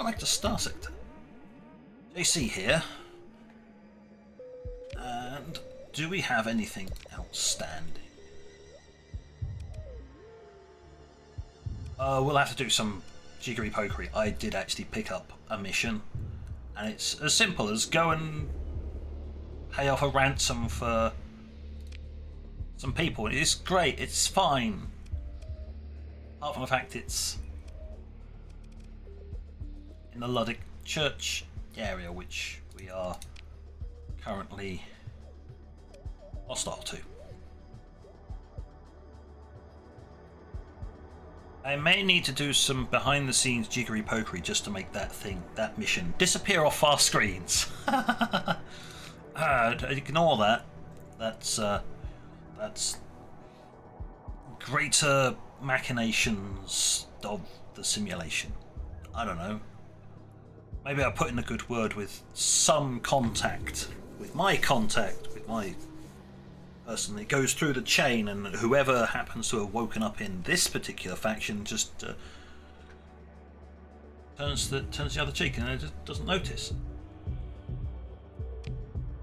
Welcome back to Starsector. JC here. And do we have anything outstanding? We'll have to do some jiggery pokery. I did actually pick up a mission, and it's as simple as go and pay off a ransom for some people. It's great, it's fine. Apart from the fact it's in the Luddic Church area, which we are currently hostile to. I may need to do some behind the scenes jiggery pokery just to make that mission disappear off our screens. Ignore that. That's greater machinations of the simulation. I don't know. Maybe I'll put in a good word with some contact, with my person. It goes through the chain, and whoever happens to have woken up in this particular faction just turns the other cheek and it just doesn't notice.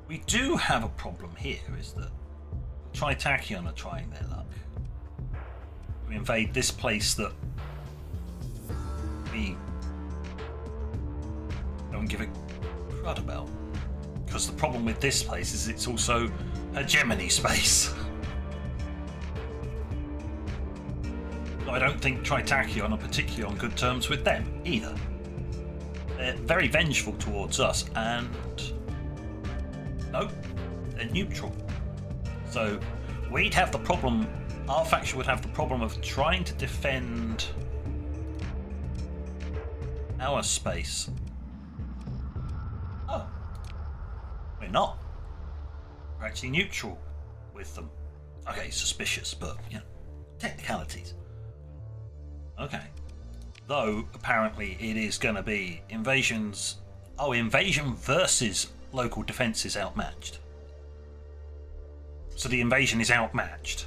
We do have a problem here, is that Tritachyon are trying their luck. We invade this place that we don't give a crud about. Because the problem with this place is it's also hegemony space. I don't think Tritachyon are particularly on good terms with them either. They're very vengeful towards us, and no, they're neutral. So we'd have the problem, our faction would have the problem of trying to defend our space. Oh, we're not. We're actually neutral with them. Okay, suspicious, but you know, technicalities. Okay. Though apparently it is going to be invasions. Oh, invasion versus local defences outmatched. So the invasion is outmatched.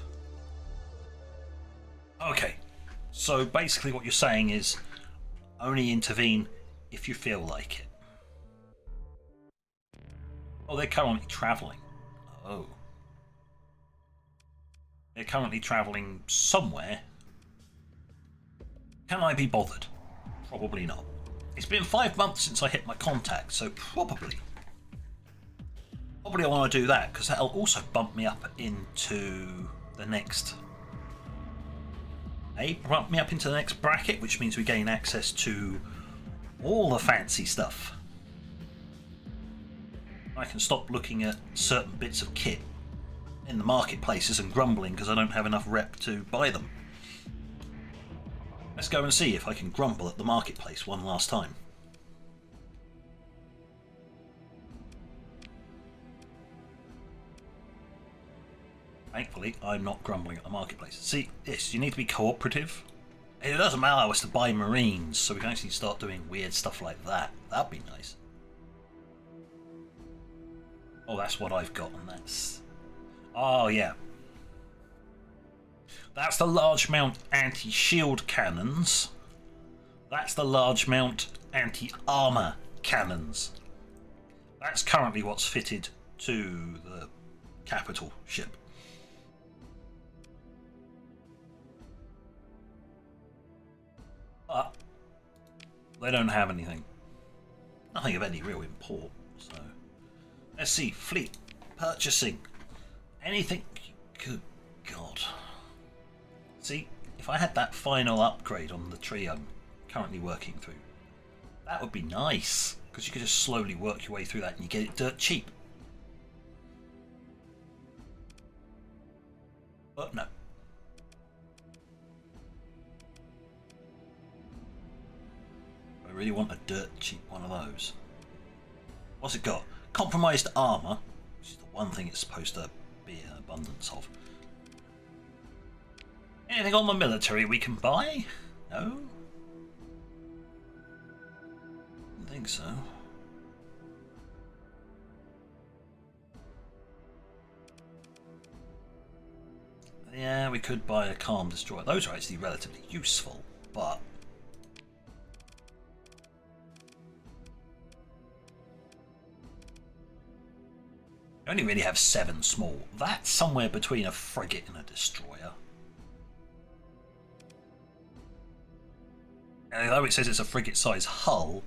Okay. So basically what you're saying is only intervene if you feel like it. Oh, they're currently travelling. Oh. They're currently travelling somewhere. Can I be bothered? Probably not. It's been 5 months since I hit my contact, so probably I want to do that, because that'll also bump me up into the next... bump me up into the next bracket, which means we gain access to all the fancy stuff. I can stop looking at certain bits of kit in the marketplaces and grumbling because I don't have enough rep to buy them. Let's go and see if I can grumble at the marketplace one last time. Thankfully, I'm not grumbling at the marketplace. See, this, you need to be cooperative. It doesn't allow us to buy marines, so we can actually start doing weird stuff like that. That'd be nice. Oh, that's what I've got, and that's... Oh, yeah. That's the large mount anti-shield cannons. That's the large mount anti-armour cannons. That's currently what's fitted to the capital ship. But they don't have anything. Nothing of any real import, so... Let's see, fleet, purchasing, anything, good God. See, if I had that final upgrade on the tree I'm currently working through, that would be nice, because you could just slowly work your way through that and you get it dirt cheap. But no. I really want a dirt cheap one of those. What's it got? Compromised armour, which is the one thing it's supposed to be an abundance of. Anything on the military we can buy? No? I don't think so. Yeah, we could buy a Calm Destroyer. Those are actually relatively useful, but You only really have 7 small. That's somewhere between a frigate and a destroyer. And although it says it's a frigate-sized hull,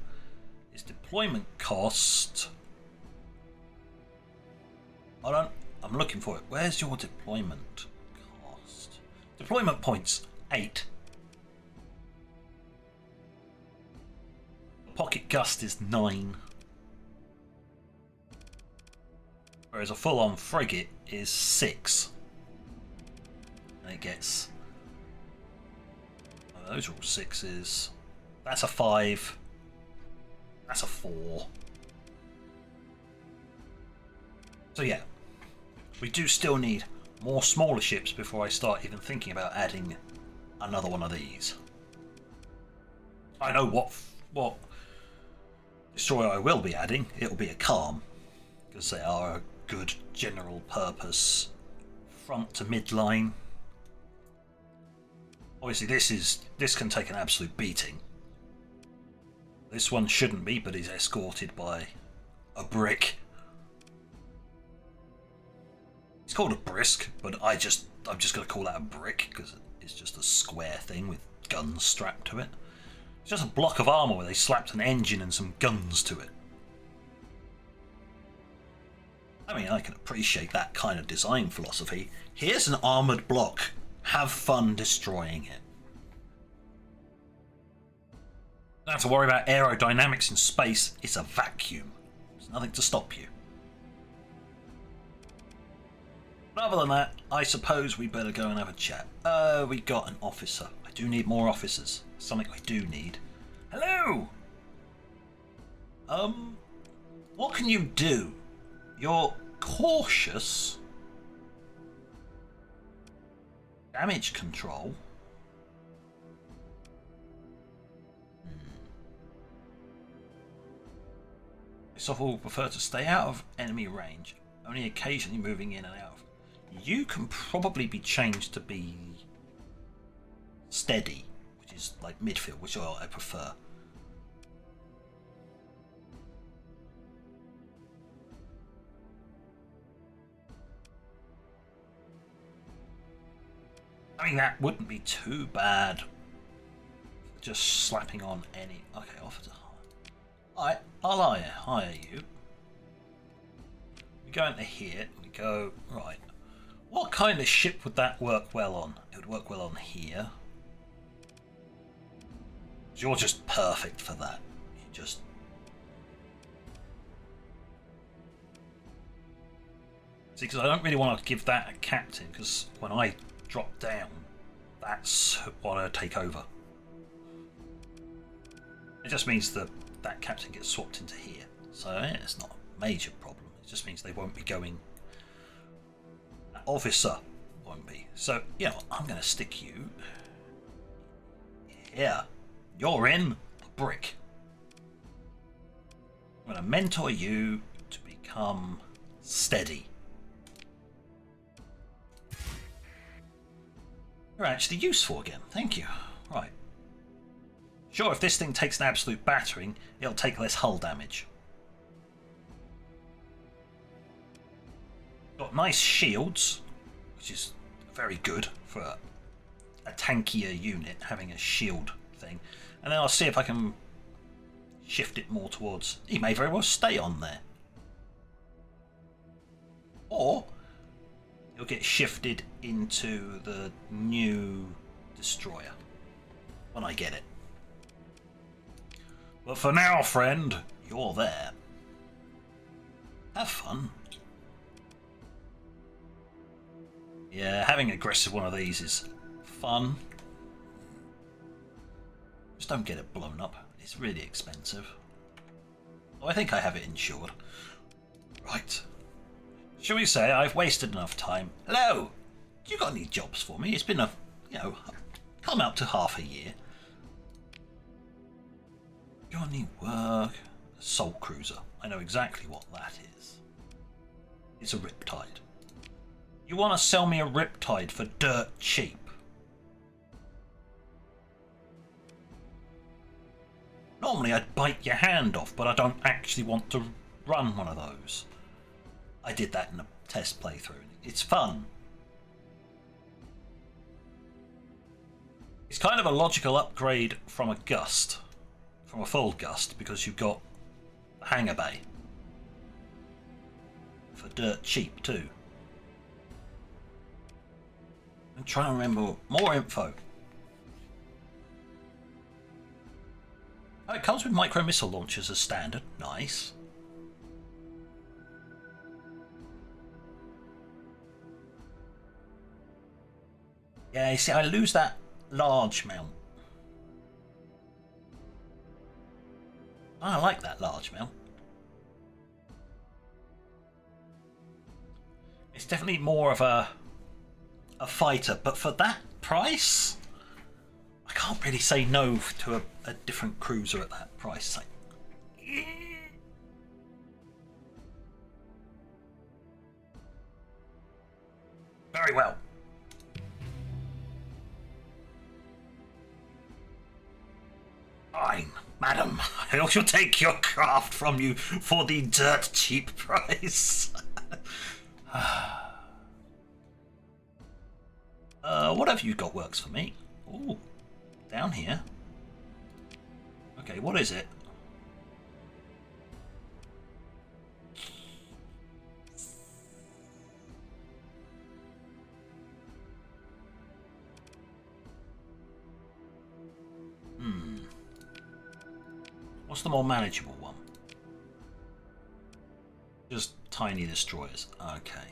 its deployment cost... Hold on, I'm looking for it. Where's your deployment cost? Deployment points, 8. Pocket Gust is 9. Whereas a full-on frigate is 6. And it gets... Oh, those are all 6s. That's a 5. That's a 4. So yeah, we do still need more smaller ships before I start even thinking about adding another one of these. I know what destroyer I will be adding. It'll be a Calm, because they are a good general purpose front to midline. Obviously this can take an absolute beating. This one shouldn't be, but is escorted by a brick. It's called a brisk, but I'm just going to call that a brick because it's just a square thing with guns strapped to it. It's just a block of armour where they slapped an engine and some guns to it. I mean, I can appreciate that kind of design philosophy. Here's an armoured block. Have fun destroying it. Don't have to worry about aerodynamics in space. It's a vacuum. There's nothing to stop you. But other than that, I suppose we better go and have a chat. We got an officer. I do need more officers. Something I do need. Hello! What can you do? You're cautious. Damage control. Yourself will prefer to stay out of enemy range, only occasionally moving in and out. You can probably be changed to be steady, which is like midfield, which I prefer. I mean, that wouldn't be too bad. Just slapping on any... Okay, offer to hire. Alright, I'll hire you. We go into here, we go... Right. What kind of ship would that work well on? It would work well on here. You're just perfect for that. You just... See, because I don't really want to give that a captain, because when I drop down, that's what I take over. It just means that that captain gets swapped into here. So yeah, it's not a major problem. It just means they won't be going... That officer won't be. So, you know, I'm going to stick you here. You're in a brick. I'm going to mentor you to become steady. You're actually useful again. Thank you. Right. Sure, if this thing takes an absolute battering, it'll take less hull damage. Got nice shields, which is very good for a tankier unit, having a shield thing. And then I'll see if I can shift it more towards... He may very well stay on there. Or he'll get shifted into the new destroyer when I get it. But for now, friend, you're there. Have fun. Yeah, having an aggressive one of these is fun. Just don't get it blown up. It's really expensive. Oh, I think I have it insured. Right. Shall we say I've wasted enough time? Hello! You got any jobs for me? It's been a, you know, come up to half a year. Got any work? Soul Cruiser. I know exactly what that is. It's a Riptide. You want to sell me a Riptide for dirt cheap? Normally I'd bite your hand off, but I don't actually want to run one of those. I did that in a test playthrough. It's fun. It's kind of a logical upgrade from a Gust, from a full Gust, because you've got a hangar bay for dirt cheap too. I'm trying to remember more info. Oh, it comes with micro missile launchers as standard. Nice. Yeah, you see, I lose that large mount. I like that large mount. It's definitely more of a fighter, but for that price, I can't really say no to a different cruiser at that price. Like, very well. Fine, madam. I shall take your craft from you for the dirt cheap price. What have you got works for me? Ooh, down here. Okay, what is it? What's the more manageable one? Just tiny destroyers. Okay.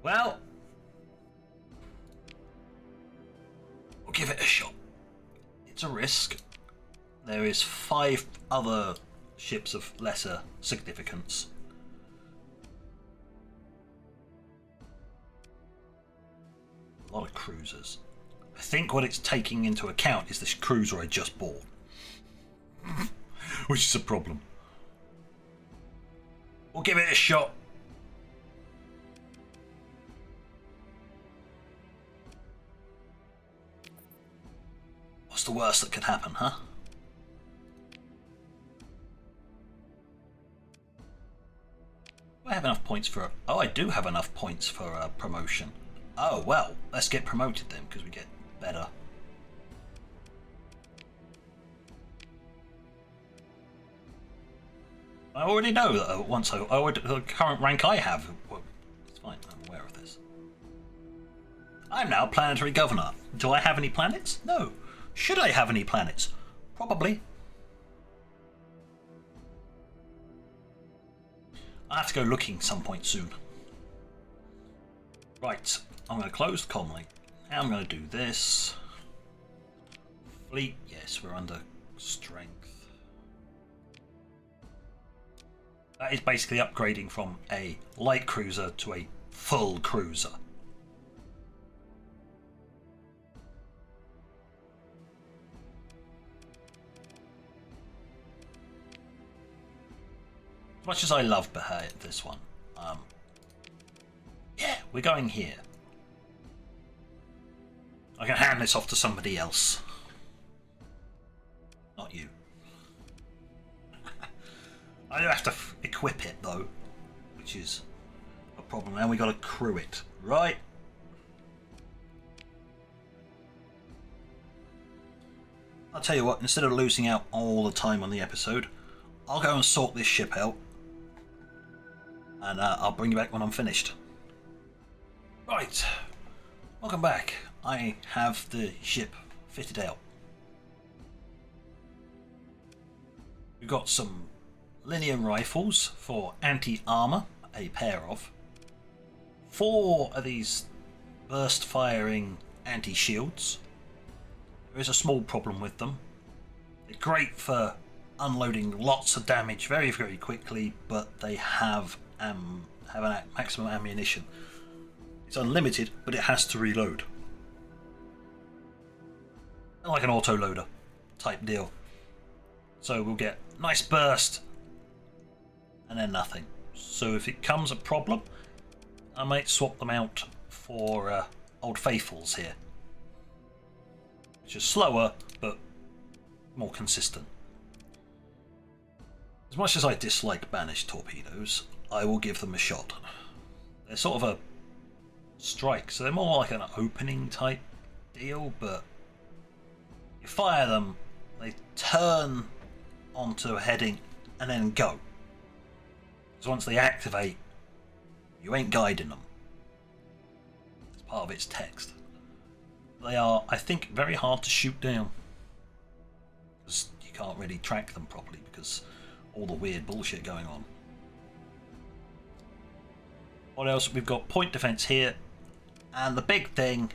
Well, we'll give it a shot. It's a risk. There is 5 other ships of lesser significance. A lot of cruisers. I think what it's taking into account is this cruiser I just bought. Which is a problem. We'll give it a shot. What's the worst that could happen, huh? Do I have enough points for... Oh, I do have enough points for a promotion. Oh, well, let's get promoted then, because we get better. I already know that once the current rank I have. Well, it's fine, I'm aware of this. I'm now planetary governor. Do I have any planets? No. Should I have any planets? Probably. I have to go looking some point soon. Right, I'm going to close the comm link. Now I'm going to do this. Fleet, yes, we're under strength. That is basically upgrading from a light cruiser to a full cruiser. As much as I love this one, yeah, we're going here. I can hand this off to somebody else. Not you. I do have to equip it though, which is a problem. Now we got to crew it, right? I'll tell you what, instead of losing out all the time on the episode, I'll go and sort this ship out, and I'll bring you back when I'm finished. Right, welcome back. I have the ship fitted out. We've got some linear rifles for anti-armor, a pair of. 4 of these burst firing anti-shields. There is a small problem with them. They're great for unloading lots of damage very, very quickly, but they have a maximum ammunition. It's unlimited, but it has to reload. Like an auto-loader type deal. So we'll get nice burst and then nothing. So if it comes a problem, I might swap them out for Old Faithfuls here, which is slower but more consistent. As much as I dislike banished torpedoes, I will give them a shot. They're sort of a strike, so they're more like an opening type deal, but you fire them, they turn onto a heading and then go. So once they activate, you ain't guiding them. It's part of its text. They are, I think, very hard to shoot down, because you can't really track them properly because all the weird bullshit going on. What else? We've got point defense here, and the big thing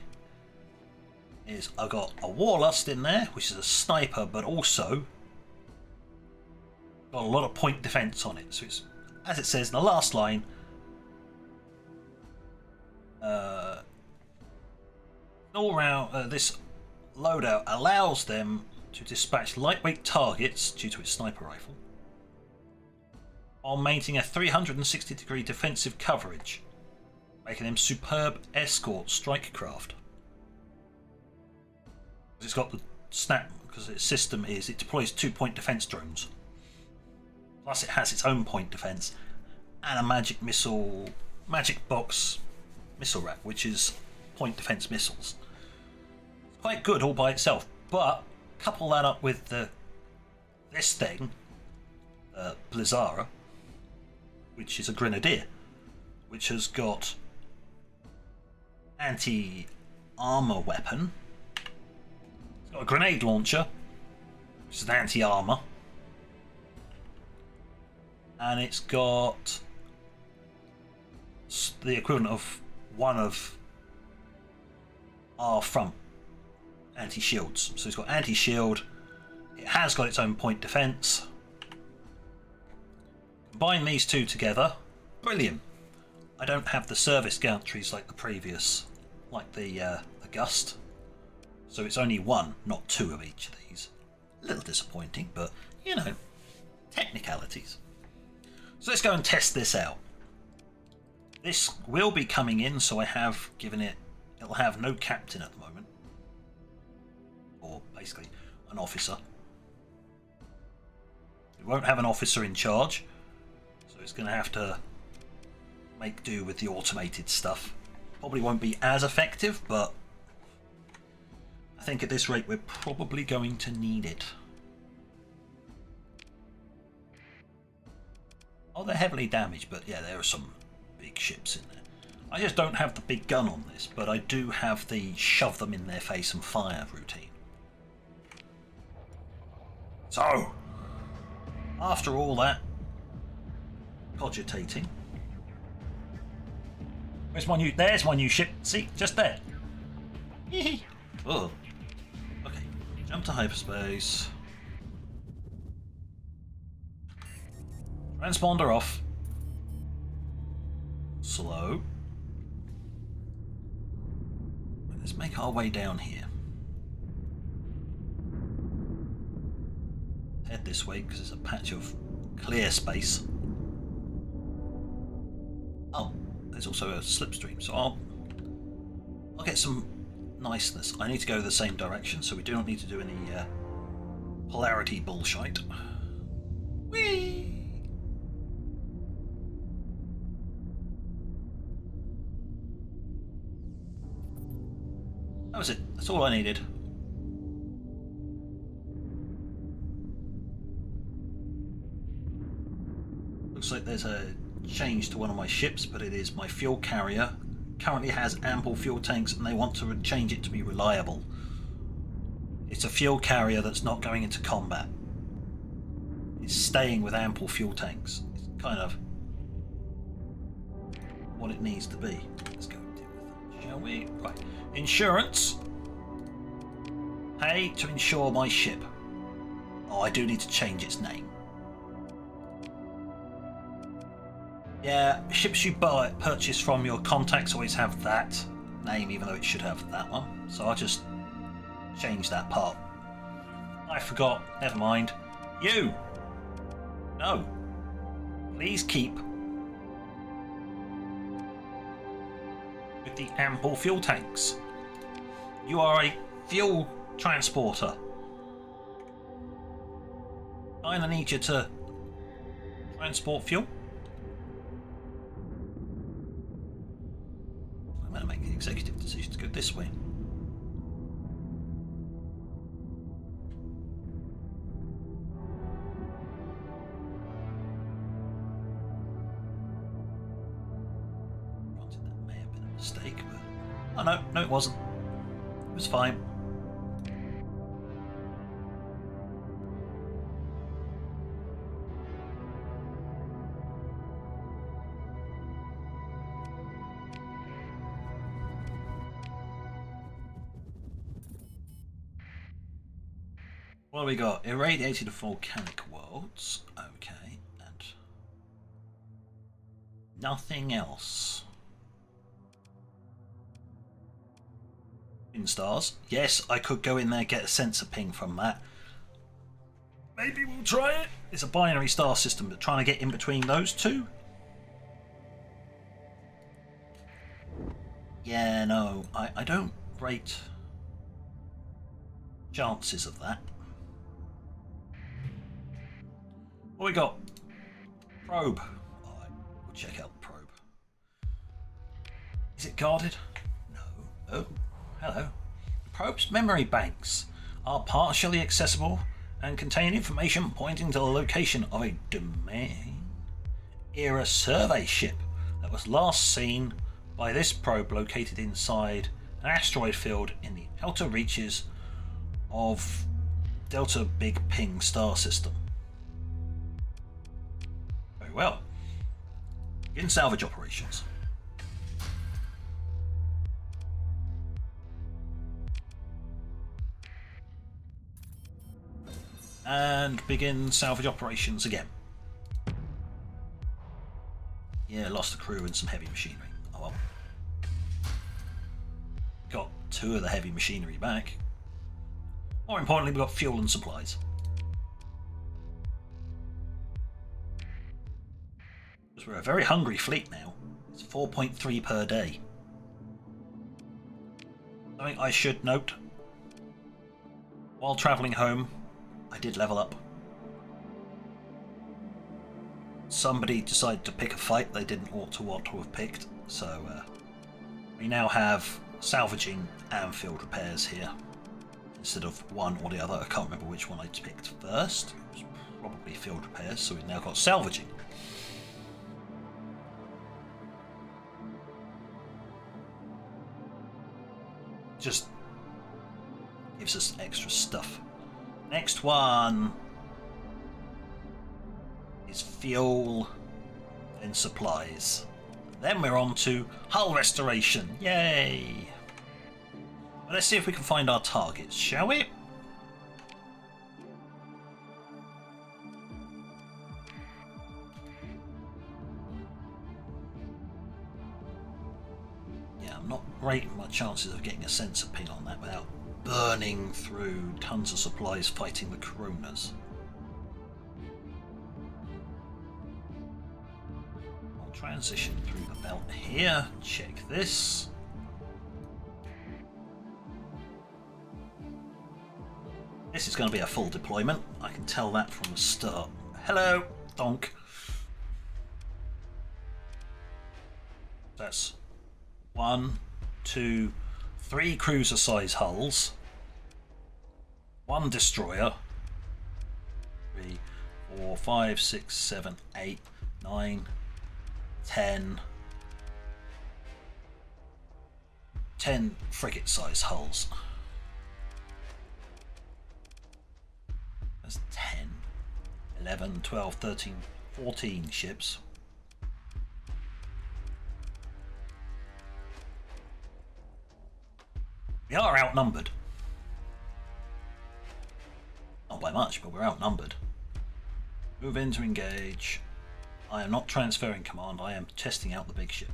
is I've got a Warlust in there, which is a sniper, but also got a lot of point defense on it. So it's, as it says in the last line, all round this loadout allows them to dispatch lightweight targets due to its sniper rifle, while maintaining a 360-degree defensive coverage, making them superb escort strike craft. It's got the snap, because its system is it deploys 2-point defense drones. Plus, it has its own point defense and a magic box missile rack, which is point defense missiles. It's quite good all by itself, but couple that up with this thing, Blizzara, which is a grenadier, which has got anti-armor weapon. It's got a grenade launcher, which is an anti-armor, and it's got the equivalent of one of our front anti-shields. So it's got anti-shield, it has got its own point defense. Combine these two together, brilliant. I don't have the service gantries like the previous, like the Gust, so it's only one, not two of each of these. A little disappointing, but you know, technicalities. So let's go and test this out. This will be coming in, so I have given it, it'll have no captain at the moment, or basically an officer. It won't have an officer in charge, so it's going to have to make do with the automated stuff. Probably won't be as effective, but I think at this rate we're probably going to need it. Oh, they're heavily damaged, but yeah, there are some big ships in there. I just don't have the big gun on this, but I do have the shove them in their face and fire routine. So, after all that cogitating, where's my new? There's my new ship. See, just there. Oh, okay. Jump to hyperspace. Transponder off. Slow. Let's make our way down here. Head this way because there's a patch of clear space. Oh, there's also a slipstream, so I'll get some niceness. I need to go the same direction, so we do not need to do any polarity bullshit. Whee! That was it. That's all I needed. Looks like there's a change to one of my ships, but it is my fuel carrier. Currently has ample fuel tanks, and they want to change it to be reliable. It's a fuel carrier that's not going into combat. It's staying with ample fuel tanks. It's kind of what it needs to be. Let's go deal with that, shall we? Right. Insurance. Pay to insure my ship. Oh, I do need to change its name. Yeah, ships you purchase from your contacts always have that name, even though it should have that one. So I'll just change that part. I forgot. Never mind. You! No. Please keep with the ample fuel tanks. You are a fuel transporter. I need you to transport fuel. this way. Granted, that may have been a mistake, but... Oh no, no it wasn't. It was fine. What have we got? Irradiated volcanic worlds. Okay, and nothing else. In stars. Yes, I could go in there, get a sensor ping from that. Maybe we'll try it. It's a binary star system, but trying to get in between those two. Yeah, no, I don't rate chances of that. What we got? Probe. Alright, we'll check out the probe. Is it guarded? No. Oh, hello. The probe's memory banks are partially accessible and contain information pointing to the location of a domain-era survey ship that was last seen by this probe located inside an asteroid field in the outer reaches of Delta Big Ping star system. Very well. Begin salvage operations. And begin salvage operations again. Yeah, lost the crew and some heavy machinery. Oh well. Got 2 of the heavy machinery back. More importantly, we've got fuel and supplies. Because we're a very hungry fleet now. It's 4.3 per day. Something I should note. While travelling home, I did level up. Somebody decided to pick a fight they didn't ought to have picked, so we now have salvaging and field repairs here instead of one or the other. I can't remember which one I picked first. It was probably field repairs, so we've now got salvaging. Just gives us extra stuff. Next one is fuel and supplies. Then we're on to hull restoration. Yay! Well, let's see if we can find our targets, shall we? Yeah, I'm not rating my chances of getting a sensor ping on that without burning through tons of supplies fighting the coronas. I'll transition through the belt here. Check this. This is going to be a full deployment. I can tell that from the start. Hello, donk. That's 1, 2, 3 cruiser-size hulls, 1 destroyer, 3, 4, 5, 6, 7, 8, 9, 10 frigate-size hulls. That's 10, 11, 12, 13, 14 ships. We are outnumbered. Not by much, but we're outnumbered. Move in to engage. I am not transferring command, I am testing out the big ship.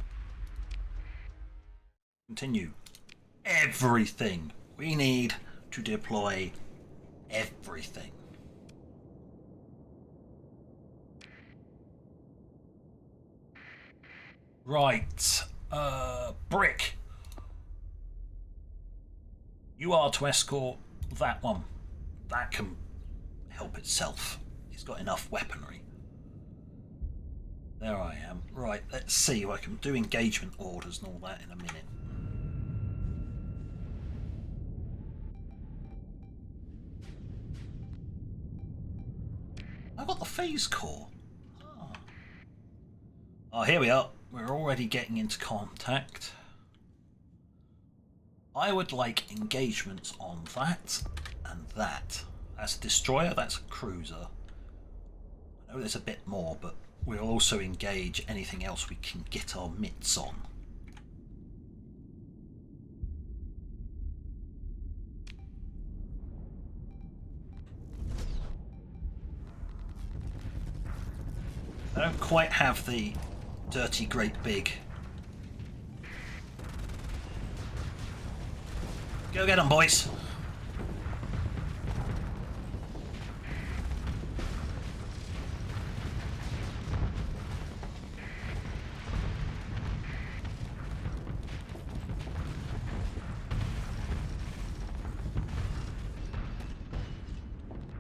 Continue. Everything. We need to deploy everything. Right. Brick. You are to escort that one. That can help itself. It's got enough weaponry. There I am. Right, let's see if I can do engagement orders and all that in a minute. I got the phase core. Oh, here we are. We're already getting into contact. I would like engagements on that and that. That's a destroyer, that's a cruiser. I know there's a bit more, but we'll also engage anything else we can get our mitts on. I don't quite have the dirty great big. Go get them, boys.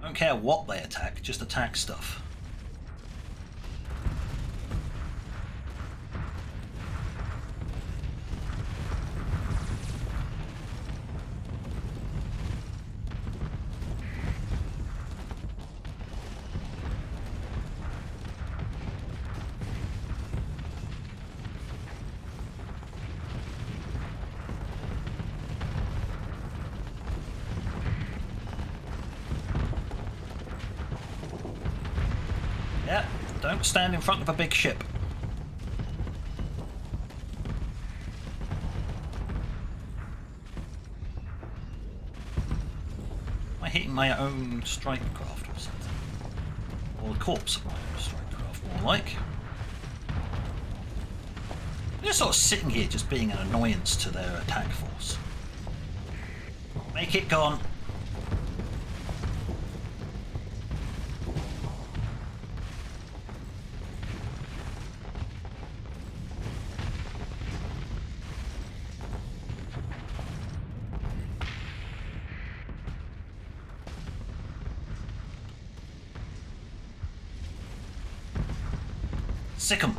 I don't care what they attack, just attack stuff. Yeah, don't stand in front of a big ship. Am I hitting my own strike craft or something? Or the corpse of my own strike craft, more like. They're sort of sitting here just being an annoyance to their attack force. Make it gone. Sick 'em.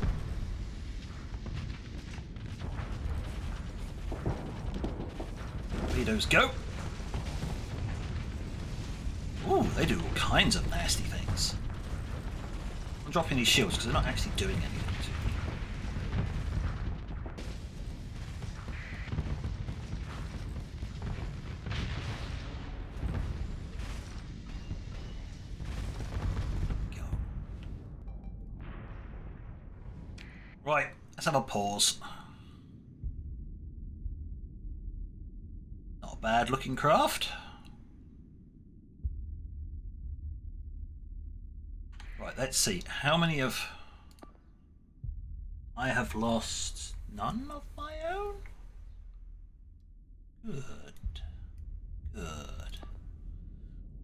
Torpedoes go. Ooh, they do all kinds of nasty things. I'm dropping these shields because they're not actually doing anything to me. Right, let's have a pause. Not a bad looking craft. Right, let's see. How many of... I have lost none of my own? Good. Good.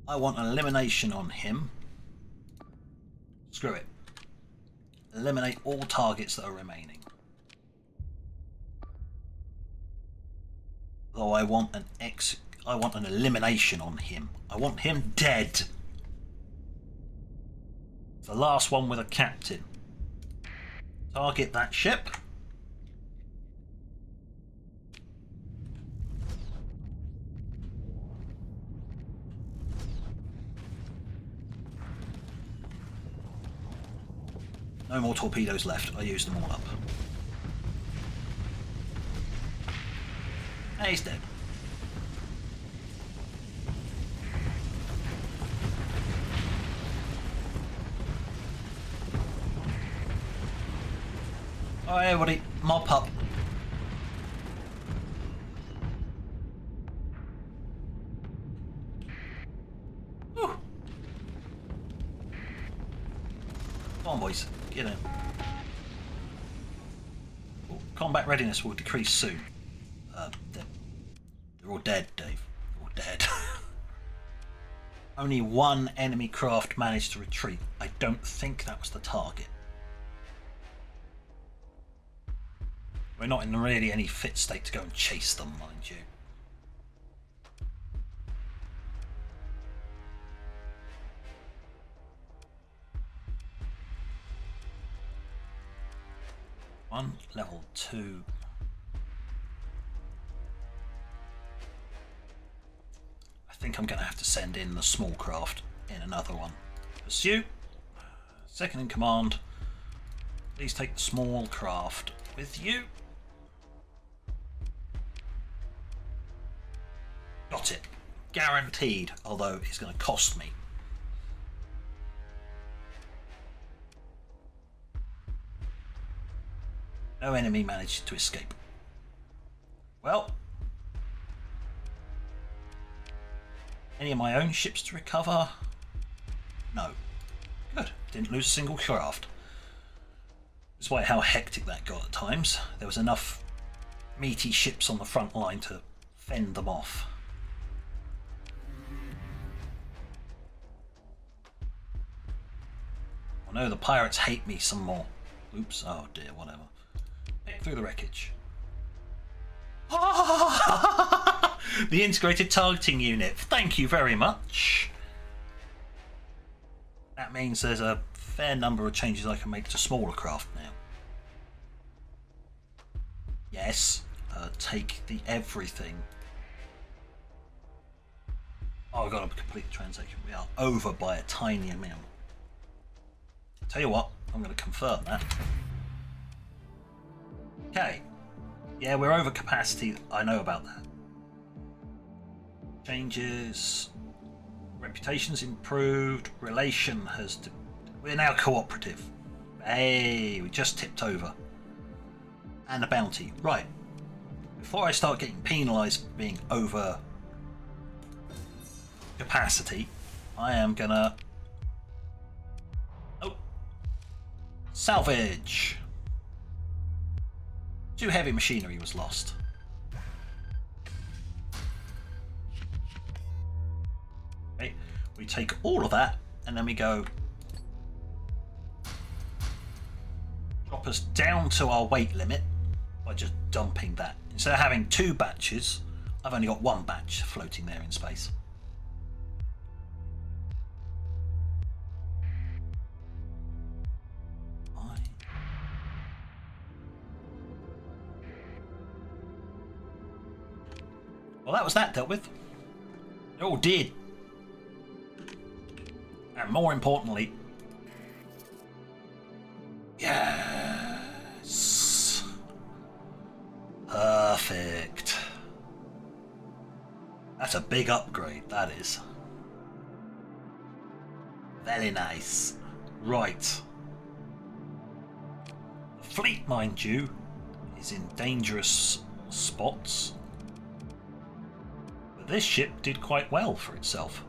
I want an elimination on him. Screw it. Eliminate all targets that are remaining. Though I want an elimination on him. I want him dead. The last one with a captain. Target that ship. No more torpedoes left. I used them all up. Hey, he's dead. Alright, everybody, mop up. Whew. Come on, boys. Get in. Oh, combat readiness will decrease soon. They're all dead, Dave. They're all dead. Only one enemy craft managed to retreat. I don't think that was the target. We're not in really any fit state to go and chase them, mind you. One, level 2. I think I'm going to have to send in the small craft in another one. Pursue. Second in command, please take the small craft with you. Got it. Guaranteed, although it's going to cost me. No enemy managed to escape. Well, any of my own ships to recover? No. Good. Didn't lose a single craft. Despite how hectic that got at times, there was enough meaty ships on the front line to fend them off. Oh no, the pirates hate me some more. Oops, oh dear, whatever. Pick through the wreckage. The integrated targeting unit, thank you very much. That means there's a fair number of changes I can make to smaller craft now. Yes, take the everything. Oh, I've got to complete the transaction. We are over by a tiny amount. Tell you what, I'm going to confirm that. Okay. Yeah, we're over capacity. I know about that. Changes. Reputation's improved. Relation has... We're now cooperative. Hey, we just tipped over. And a bounty. Right. Before I start getting penalised for being over capacity, I am gonna... Oh. Salvage. 2 heavy machinery was lost. Okay, we take all of that and then we go drop us down to our weight limit by just dumping that. Instead of having 2 batches, I've only got 1 batch floating there in space. Well, that was that dealt with. It all did. And more importantly... Yes! Perfect. That's a big upgrade, that is. Very nice. Right. The fleet, mind you, is in dangerous spots. This ship did quite well for itself.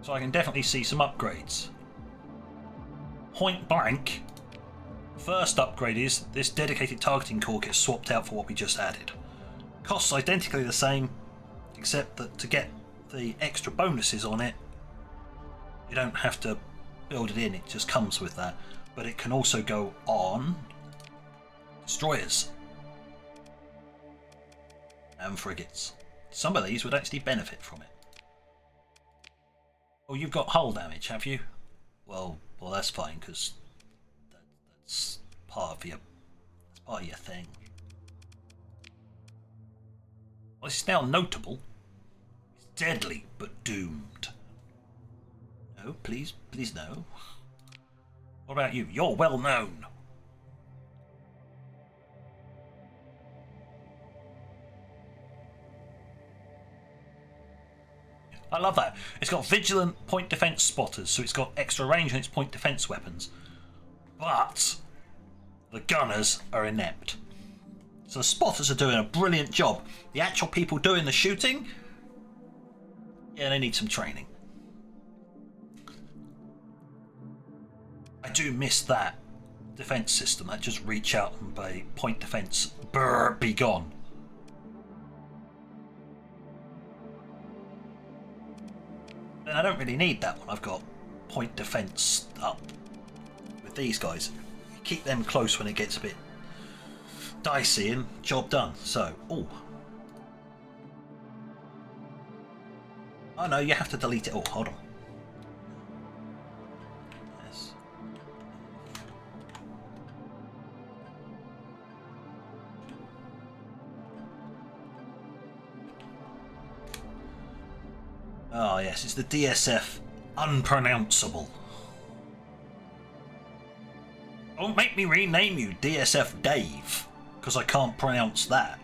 So I can definitely see some upgrades. Point blank, first upgrade is this dedicated targeting core gets swapped out for what we just added. Costs identically the same, except that to get the extra bonuses on it, you don't have to build it in, it just comes with that. But it can also go on destroyers and frigates. Some of these would actually benefit from it. Oh, you've got hull damage, have you? Well, that's fine because that's part of your thing. Well, this is now notable. It's deadly but doomed. No, please no. What about you? You're well known. I love that. It's got vigilant point defense spotters, so it's got extra range on its point defense weapons. But the gunners are inept. So the spotters are doing a brilliant job. The actual people doing the shooting, yeah, they need some training. I do miss that defense system, that just reach out and by point defense, brr, be gone. And I don't really need that one. I've got point defense up with these guys. You keep them close when it gets a bit dicey and job done. So, oh no, you have to delete it all. Hold on. Yes. Oh yes, it's the DSF unpronounceable. Don't make me rename you DSF Dave, because I can't pronounce that.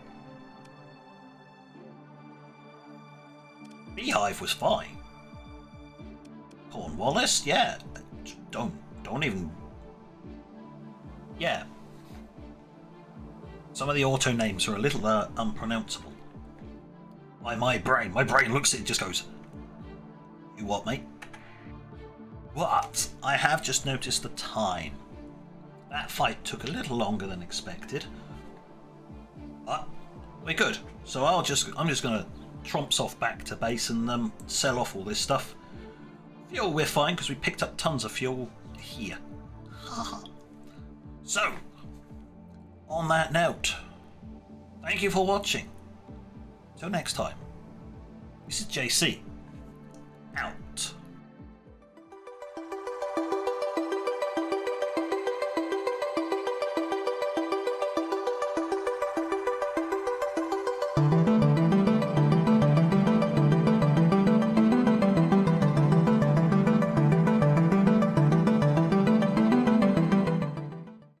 Beehive was fine. Cornwallis, yeah. Don't even. Yeah. Some of the auto names are a little unpronounceable. My brain looks at it and just goes, "You what, mate?" But I have just noticed the time. That fight took a little longer than expected. But we're good. So I'm just gonna tromps off back to base and sell off all this stuff. Fuel we're fine because we picked up tons of fuel here. So, on that note, thank you for watching. Till next time, this is JC, out.